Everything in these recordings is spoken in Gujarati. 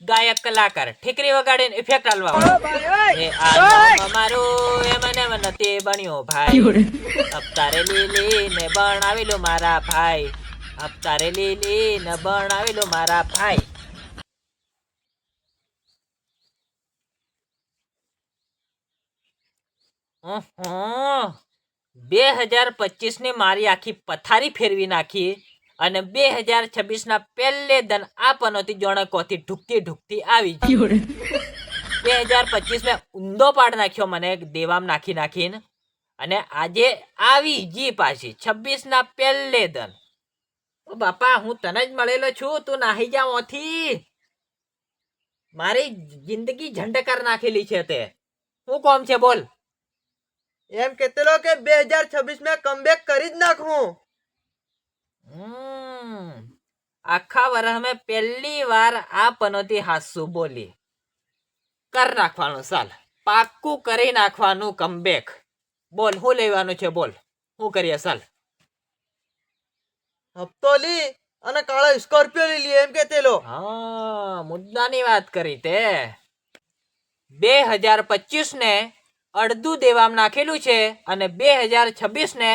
ગાયક કલાકાર ઠીકરી વગાડીને ઇફેક્ટ આલવા એ આ મારું એ મને નથી બન્યો ભાઈ અવતારે લીલી ને બનાવેલો મારા ભાઈ અવતારે લીલી ને બનાવેલો મારા ભાઈ 2025 ની મારી આખી પથારી ફેરવી નાખી અને 2026 ના પહેલે દન આ પનોતી જોણે કોથી ઢુકતી ઢુકતી આવી 2025 મેં ઊંધો પાડ નાખ્યો મને દેવામ નાખી નાખીને અને આજે આવી જી પાછી 26 ના પહેલે દન ઓ બાપા હું તને જ મળેલો છું તું નાહી જા ઓથી મારી જિંદગી ઝંડ કર નાખેલી છે તે હું કોમ છે બોલ એમ કેતેલો કે 2026 में કમબેક કરી જ નાખું આખા વર્ષ મેં પહેલી વાર આ પનોતી હાસુ બોલી કર નાખવાનું સાલ પાક્કું કરી નાખવાનું કમબેક બોલ હું લેવાનું છે બોલ હું કરીએ સાલ હપ્તો લી અને કાળો સ્કોર્પિયો લી એમ કેતેલો હા મુદ્દાની વાત કરી તે 2025 ને અડધું દેવામ નાખેલું છે અને 2026 ને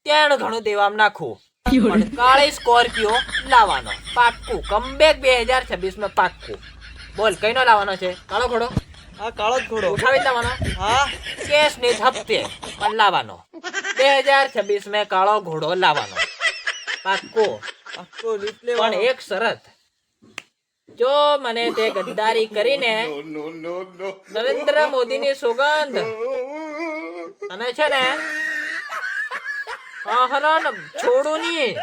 ત્રણ ઘણું દેવામ નાખું પણ કાળી સ્કોર્પિયો લાવવાનો પાક્કું કમબેક 2026 માં પાક્કું બોલ કઈનો લાવવાનો છે કાળો ઘોડો હા કાળો જ ઘોડો ઉઠાવી લાવવાનો હા કેશ ની હપ્તે પણ લાવવાનો 2026 માં કાળો ઘોડો લાવવાનો પાક્કું આખો રીત પણ લેવાનો એક શરત જો મને તે ગદ્દારી કરીને નરેન્દ્ર મોદીની સુગંધ અને છે ને હરણ છોડું ની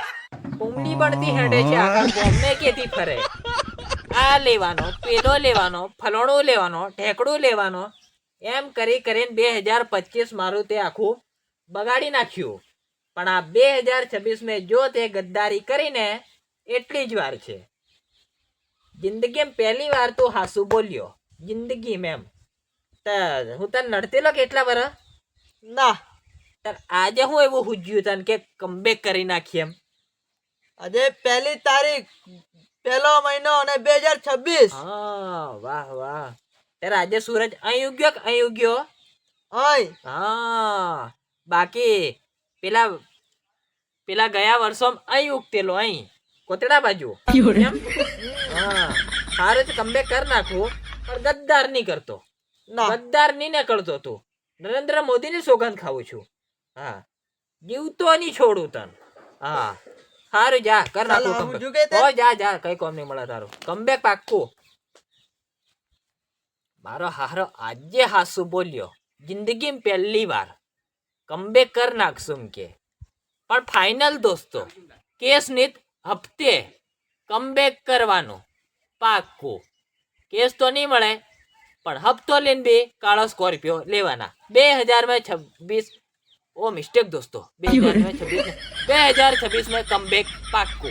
ઉમડી બળતી હેડે છે આખા બોમ્બે કેથી ફરે આ લેવાનો પેલો લેવાનો ફલોણું લેવાનો ઢેકડું લેવાનો એમ કરી કરીને 2025 મારું તે આખું બગાડી નાખ્યું પણ આ 2026 મેં જો તે ગદ્દારી કરીને એટલી જ વાર છે જિંદગીમાં પહેલી વાર તું હાસુ બોલ્યો જિંદગી મેમ હું તને નડતેલો કેટલા વર્ષ ના આજે હું એવું હુજ્યું તને કે કમબેક કરી નાખી એમ આજે પહેલી તારીખ પહેલો મહિનો અને 2026 હા વાહ વાહ ત્યારે આજે સૂરજ અહીં ઉગ્યો કે અહીં ઉગ્યો આય હા બાકી પેલા ગયા વર્ષોમાં અહીં ઉગતેલો અહીં કોતડા બાજુ એમ હા સારું તો કમબેક કરી નાખું પણ ગદ્દાર નહીં કરતો ના ગદ્દાર નહીં ને કરતો તું નરેન્દ્ર મોદીની સોગંદ ખાવું છું હા જીવતો નહીં છોડું તન હા સારું જા કર નાખું હું comeback. જુગે તે? હો જા જા કઈ કોમ નહીં મળે તારું કમબેક પાક્કું મારો હારો આજે હાસુ બોલ્યો જિંદગીમાં પહેલી વાર કમબેક કર નાખશું કે પણ ફાઇનલ દોસ્તો કેસ નીત હપ્તે કમબેક કરવાનું પાક્કું કેસ તો નહીં મળે પણ હપ્તો લઈને બી કાળો સ્કોર્પિયો લેવાના 2026 ઓ મિસ્ટેક દોસ્તો 2026 में कमबैक पाक्कू